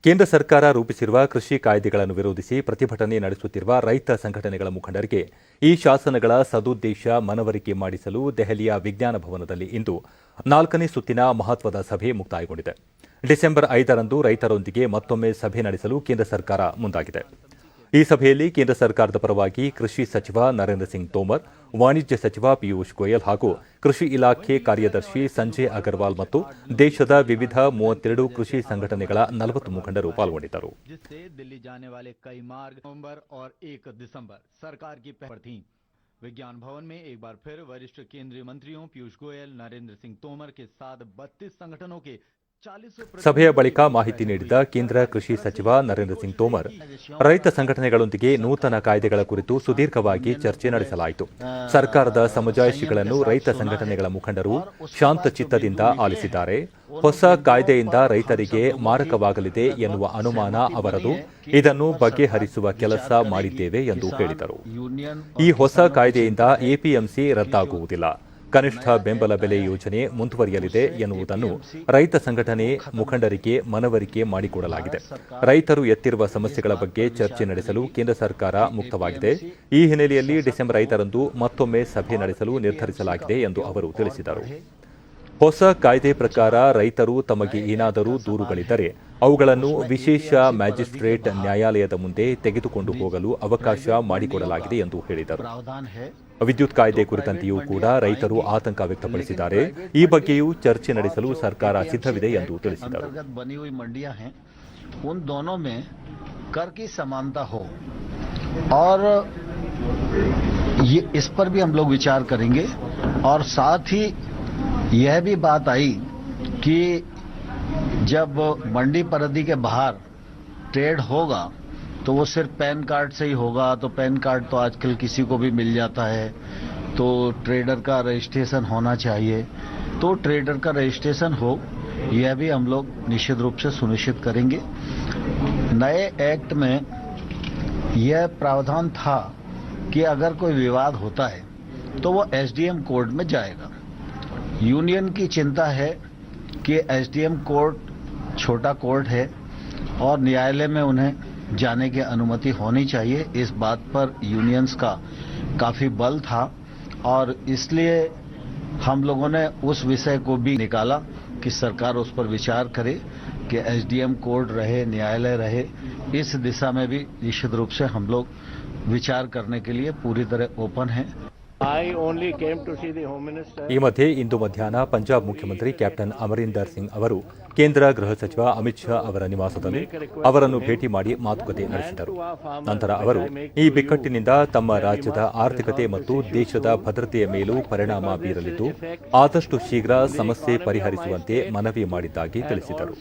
ಕೇಂದ್ರ ಸರ್ಕಾರ ರೂಪಿಸಿರುವ ಕೃಷಿ ಕಾಯ್ದೆಗಳನ್ನು ವಿರೋಧಿಸಿ ಪ್ರತಿಭಟನೆ ನಡೆಸುತ್ತಿರುವ ರೈತ ಸಂಘಟನೆಗಳ ಮುಖಂಡರಿಗೆ ಈ ಶಾಸನಗಳ ಸದುದ್ದೇಶ ಮನವರಿಕೆ ಮಾಡಿಸಲು ದೆಹಲಿಯ ವಿಜ್ಞಾನ ಭವನದಲ್ಲಿ ಇಂದು 4ನೇ ಸುತ್ತಿನ ಮಹತ್ವದ ಸಭೆ ಮುಕ್ತಾಯಗೊಂಡಿದೆ. ಡಿಸೆಂಬರ್ 5ರಂದು ರೈತರೊಂದಿಗೆ ಮತ್ತೊಮ್ಮೆ ಸಭೆ ನಡೆಸಲು ಕೇಂದ್ರ ಸರ್ಕಾರ ಮುಂದಾಗಿದೆ. ಈ ಸಭೆಯಲ್ಲಿ ಕೇಂದ್ರ ಸರ್ಕಾರದ ಪರವಾಗಿ ಕೃಷಿ ಸಚಿವ ನರೇಂದ್ರ ಸಿಂಗ್ ತೋಮರ್, ವಾಣಿಜ್ಯ ಸಚಿವ ಪಿಯೂಷ್ ಗೋಯಲ್ ಹಾಗೂ ಕೃಷಿ ಇಲಾಖೆ ಕಾರ್ಯದರ್ಶಿ ಸಂಜಯ್ ಅಗರ್ವಾಲ್ ಮತ್ತು ದೇಶದ ವಿವಿಧ 32 ಕೃಷಿ ಸಂಘಟನೆಗಳ 40 ಮುಖಂಡರು ಪಾಲ್ಗೊಂಡಿದ್ದರು. विज्ञान भवन में एक बार फिर वरिष्ठ केंद्रीय मंत्रियों पीयूष गोयल, नरेंद्र सिंह तोमर के साथ 32 संगठनों के ಸಭೆಯ ಬಳಿಕ ಮಾಹಿತಿ ನೀಡಿದ ಕೇಂದ್ರ ಕೃಷಿ ಸಚಿವ ನರೇಂದ್ರ ಸಿಂಗ್ ತೋಮರ್, ರೈತ ಸಂಘಟನೆಗಳೊಂದಿಗೆ ನೂತನ ಕಾಯ್ದೆಗಳ ಕುರಿತು ಸುದೀರ್ಘವಾಗಿ ಚರ್ಚೆ ನಡೆಸಲಾಯಿತು. ಸರ್ಕಾರದ ಸಮಜಾಯಿಷಿಗಳನ್ನು ರೈತ ಸಂಘಟನೆಗಳ ಮುಖಂಡರು ಶಾಂತಚಿತ್ತದಿಂದ ಆಲಿಸಿದ್ದಾರೆ. ಹೊಸ ಕಾಯ್ದೆಯಿಂದ ರೈತರಿಗೆ ಮಾರಕವಾಗಲಿದೆ ಎನ್ನುವ ಅನುಮಾನ ಅವರದು. ಇದನ್ನು ಬಗೆಹರಿಸುವ ಕೆಲಸ ಮಾಡಿದ್ದೇವೆ ಎಂದು ಹೇಳಿದರು. ಈ ಹೊಸ ಕಾಯ್ದೆಯಿಂದ ಎಪಿಎಂಸಿ ರದ್ದಾಗುವುದಿಲ್ಲ. ಕನಿಷ್ಠ ಬೆಂಬಲ ಬೆಲೆ ಯೋಜನೆ ಮುಂದುವರಿಯಲಿದೆ ಎನ್ನುವುದನ್ನು ರೈತ ಸಂಘಟನೆ ಮುಖಂಡರಿಗೆ ಮನವರಿಕೆ ಮಾಡಿಕೊಡಲಾಗಿದೆ. ರೈತರು ಎತ್ತಿರುವ ಸಮಸ್ಯೆಗಳ ಬಗ್ಗೆ ಚರ್ಚೆ ನಡೆಸಲು ಕೇಂದ್ರ ಸರ್ಕಾರ ಮುಕ್ತವಾಗಿದೆ. ಈ ಹಿನ್ನೆಲೆಯಲ್ಲಿ ಡಿಸೆಂಬರ್ 5ರಂದು ಮತ್ತೊಮ್ಮೆ ಸಭೆ ನಡೆಸಲು ನಿರ್ಧರಿಸಲಾಗಿದೆ ಎಂದು ಅವರು ತಿಳಿಸಿದರು. ಹೊಸ ಕಾಯ್ದೆ ಪ್ರಕಾರ ರೈತರು ತಮಗೆ ಏನಾದರೂ ದೂರುಗಳಿದ್ದರೆ ಅವುಗಳನ್ನು ವಿಶೇಷ ಮ್ಯಾಜಿಸ್ಟ್ರೇಟ್ ನ್ಯಾಯಾಲಯದ ಮುಂದೆ ತೆಗೆದುಕೊಂಡು ಹೋಗಲು ಅವಕಾಶ ಮಾಡಿಕೊಡಲಾಗಿದೆ ಎಂದು ಹೇಳಿದರು. ವಿದ್ಯುತ್ ಕಾಯ್ದೆ ಕುರಿತಂತೆಯೂ ಕೂಡ ರೈತರು ಆತಂಕ ವ್ಯಕ್ತಪಡಿಸಿದ್ದಾರೆ. ಈ ಬಗ್ಗೆಯೂ ಚರ್ಚೆ ನಡೆಸಲು ಸರ್ಕಾರ ಸಿದ್ಧವಿದೆ ಎಂದು ತಿಳಿಸಿದರು. उन दोनों में कर की समानता हो और ये इस पर भी हम लोग विचार करेंगे. और साथ ही यह भी बात आई कि जब मंडी परिधि के बाहर ट्रेड होगा तो वो सिर्फ पैन कार्ड से ही होगा. तो पैन कार्ड तो आजकल किसी को भी मिल जाता है, तो ट्रेडर का रजिस्ट्रेशन होना चाहिए. तो ट्रेडर का रजिस्ट्रेशन हो, यह भी हम लोग निश्चित रूप से सुनिश्चित करेंगे. नए एक्ट में यह प्रावधान था कि अगर कोई विवाद होता है तो वो एसडीएम कोर्ट में जाएगा. यूनियन की चिंता है कि एसडीएम कोर्ट छोटा कोर्ट है और न्यायालय में उन्हें जाने की अनुमति होनी चाहिए. इस बात पर यूनियंस का काफी बल था और इसलिए हम लोगों ने उस विषय को भी निकाला कि सरकार उस पर विचार करे कि एसडीएम कोर्ट रहे, न्यायालय रहे. इस दिशा में भी निश्चित रूप से हम लोग विचार करने के लिए पूरी तरह ओपन हैं. ಈ ಮಧ್ಯೆ ಇಂದು ಮಧ್ಯಾಹ್ನ ಪಂಜಾಬ್ ಮುಖ್ಯಮಂತ್ರಿ ಕ್ಯಾಪ್ಟನ್ ಅಮರಿಂದರ್ ಸಿಂಗ್ ಅವರು ಕೇಂದ್ರ ಗೃಹ ಸಚಿವ ಅಮಿತ್ ಶಾ ಅವರ ನಿವಾಸದಲ್ಲಿ ಅವರನ್ನು ಭೇಟಿ ಮಾಡಿ ಮಾತುಕತೆ ನಡೆಸಿದರು. ನಂತರ ಅವರು ಈ ಬಿಕ್ಕಟ್ಟಿನಿಂದ ತಮ್ಮ ರಾಜ್ಯದ ಆರ್ಥಿಕತೆ ಮತ್ತು ದೇಶದ ಭದ್ರತೆಯ ಮೇಲೂ ಪರಿಣಾಮ ಬೀರಲಿದ್ದು ಆದಷ್ಟು ಶೀಘ್ರ ಸಮಸ್ಯೆ ಪರಿಹರಿಸುವಂತೆ ಮನವಿ ಮಾಡಿದ್ದಾಗಿ ತಿಳಿಸಿದರು.